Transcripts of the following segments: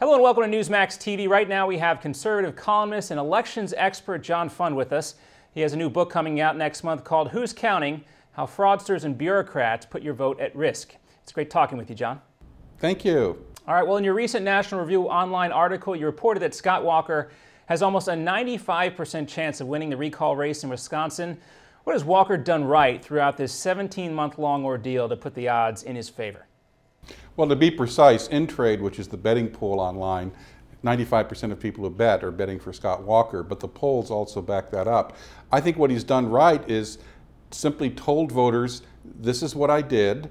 Hello and welcome to Newsmax TV. Right now we have conservative columnist and elections expert John Fund with us. He has a new book coming out next month called Who's Counting? How Fraudsters and Bureaucrats Put Your Vote at Risk. It's great talking with you, John. Thank you. All right, well, in your recent National Review online article, you reported that Scott Walker has almost a 95% chance of winning the recall race in Wisconsin. What has Walker done right throughout this 17-month-long ordeal to put the odds in his favor? Well, to be precise, InTrade, which is the betting pool online, 95% of people who bet are betting for Scott Walker, but the polls also back that up. I think what he's done right is simply told voters, this is what I did,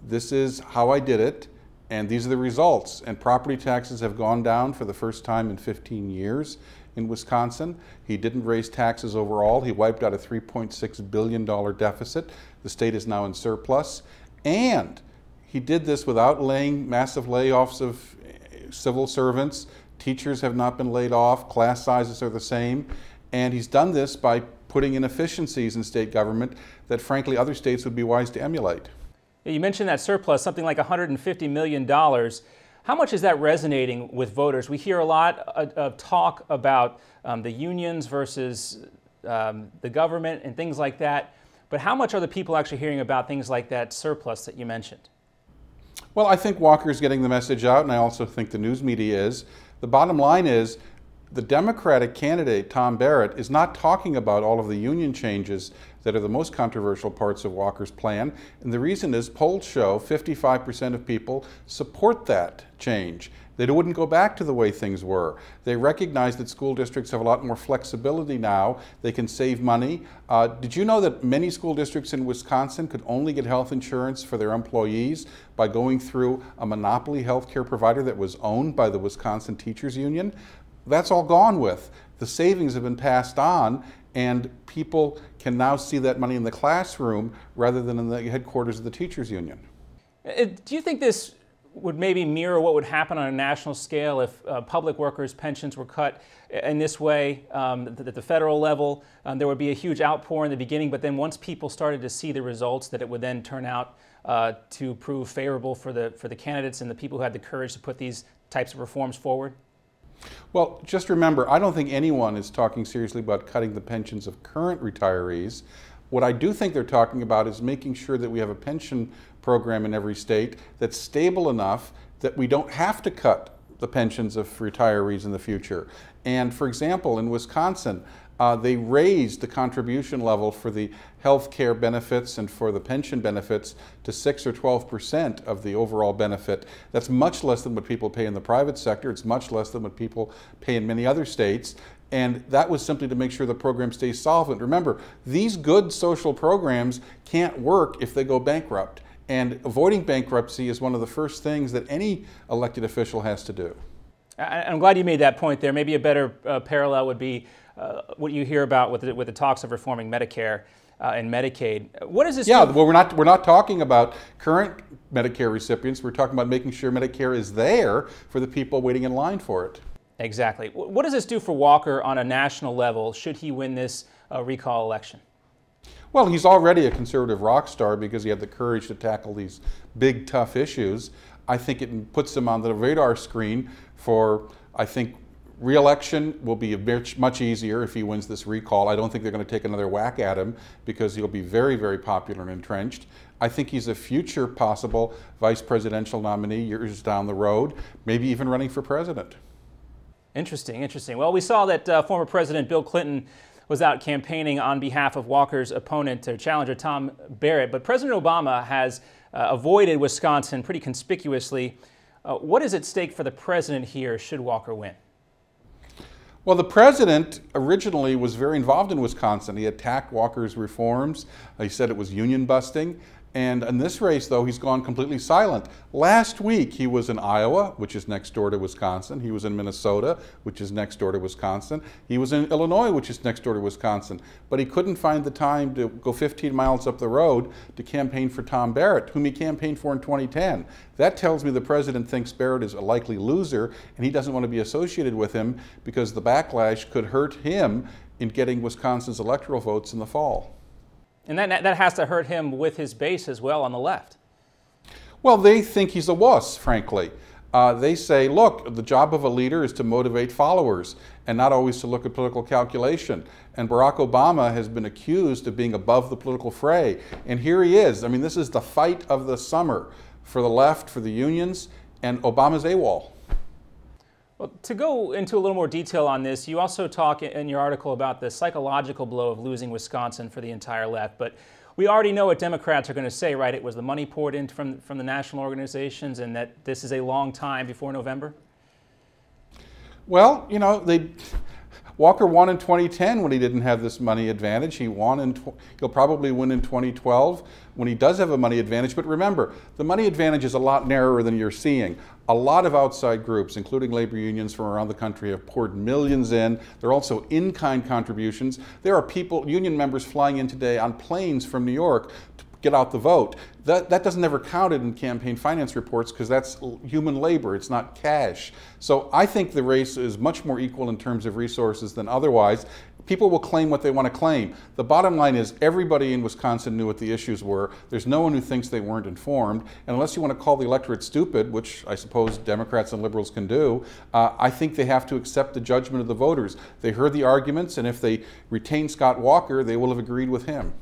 this is how I did it, and these are the results. And property taxes have gone down for the first time in 15 years in Wisconsin. He didn't raise taxes overall. He wiped out a $3.6 billion deficit. The state is now in surplus. And he did this without massive layoffs of civil servants. Teachers have not been laid off. Class sizes are the same. And he's done this by putting in efficiencies in state government that, frankly, other states would be wise to emulate. You mentioned that surplus, something like $150 million. How much is that resonating with voters? We hear a lot of talk about the unions versus the government and things like that. But how much are the people actually hearing about things like that surplus that you mentioned? Well, I think Walker's getting the message out, and I also think the news media is. The bottom line is the Democratic candidate, Tom Barrett, is not talking about all of the union changes that are the most controversial parts of Walker's plan. And the reason is polls show 55% of people support that change. They wouldn't go back to the way things were. They recognize that school districts have a lot more flexibility now. They can save money. Did you know that many school districts in Wisconsin could only get health insurance for their employees by going through a monopoly healthcare provider that was owned by the Wisconsin Teachers Union? That's all gone with. The savings have been passed on, and people can now see that money in the classroom rather than in the headquarters of the teachers union. Do you think this would maybe mirror what would happen on a national scale if public workers' pensions were cut in this way at the federal level? There would be a huge outpour in the beginning, but then once people started to see the results, that it would then turn out to prove favorable for the candidates and the people who had the courage to put these types of reforms forward? Well, just remember, I don't think anyone is talking seriously about cutting the pensions of current retirees. What I do think they're talking about is making sure that we have a pension program in every state that's stable enough that we don't have to cut the pensions of retirees in the future. And for example, in Wisconsin, they raised the contribution level for the health care benefits and for the pension benefits to 6 or 12% of the overall benefit. That's much less than what people pay in the private sector. It's much less than what people pay in many other states. And that was simply to make sure the program stays solvent. Remember, these good social programs can't work if they go bankrupt. And avoiding bankruptcy is one of the first things that any elected official has to do. I'm glad you made that point there. Maybe a better parallel would be what you hear about with the talks of reforming Medicare and Medicaid. What is this? Yeah, well, we're not talking about current Medicare recipients. We're talking about making sure Medicare is there for the people waiting in line for it. Exactly. What does this do for Walker on a national level should he win this recall election? Well, he's already a conservative rock star because he had the courage to tackle these big, tough issues. I think it puts him on the radar screen for, I think, re-election will be much easier if he wins this recall. I don't think they're going to take another whack at him because he'll be very, very popular and entrenched. I think he's a future possible vice presidential nominee years down the road, maybe even running for president. Interesting, interesting. Well, we saw that former President Bill Clinton was out campaigning on behalf of Walker's opponent, challenger Tom Barrett, but President Obama has avoided Wisconsin pretty conspicuously. What is at stake for the president here should Walker win? Well, the president originally was very involved in Wisconsin. He attacked Walker's reforms. He said it was union busting. And in this race, though, he's gone completely silent. Last week, he was in Iowa, which is next door to Wisconsin. He was in Minnesota, which is next door to Wisconsin. He was in Illinois, which is next door to Wisconsin. But he couldn't find the time to go 15 miles up the road to campaign for Tom Barrett, whom he campaigned for in 2010. That tells me the president thinks Barrett is a likely loser, and he doesn't want to be associated with him because the backlash could hurt him in getting Wisconsin's electoral votes in the fall. And that has to hurt him with his base as well on the left. Well, they think he's a wuss, frankly. They say, look, the job of a leader is to motivate followers and not always to look at political calculation. And Barack Obama has been accused of being above the political fray. And here he is. I mean, this is the fight of the summer for the left, for the unions, and Obama's AWOL. Well, to go into a little more detail on this, you also talk in your article about the psychological blow of losing Wisconsin for the entire left. But we already know what Democrats are going to say, right? It was the money poured in from the national organizations, and that this is a long time before November? Well, you know, Walker won in 2010 when he didn't have this money advantage. He'll probably win in 2012 when he does have a money advantage. But remember, the money advantage is a lot narrower than you're seeing. A lot of outside groups, including labor unions from around the country, have poured millions in. There are also in-kind contributions. There are people, union members, flying in today on planes from New York to get out the vote. That doesn't ever counted in campaign finance reports because that's human labor, it's not cash. So I think the race is much more equal in terms of resources than otherwise. People will claim what they want to claim. The bottom line is everybody in Wisconsin knew what the issues were. There's no one who thinks they weren't informed. And unless you want to call the electorate stupid, which I suppose Democrats and liberals can do, I think they have to accept the judgment of the voters. They heard the arguments, and if they retain Scott Walker, they will have agreed with him.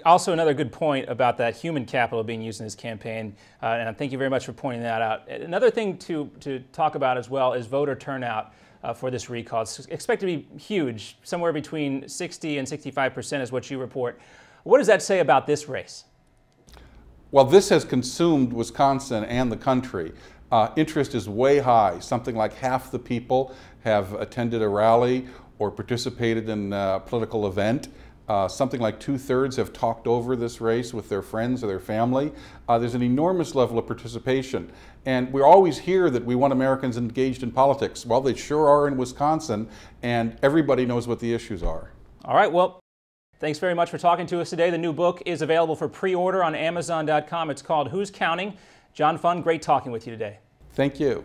Also, another good point about that human capital being used in his campaign, and thank you very much for pointing that out. Another thing to talk about as well is voter turnout for this recall. It's expected to be huge, somewhere between 60 and 65% is what you report. What does that say about this race? Well, this has consumed Wisconsin and the country. Interest is way high. Something like half the people have attended a rally or participated in a political event. Something like 2/3 have talked over this race with their friends or their family. There's an enormous level of participation. And we always hear that we want Americans engaged in politics. Well, they sure are in Wisconsin, and everybody knows what the issues are. All right, well, thanks very much for talking to us today. The new book is available for pre-order on Amazon.com. It's called Who's Counting? John Fund, great talking with you today. Thank you.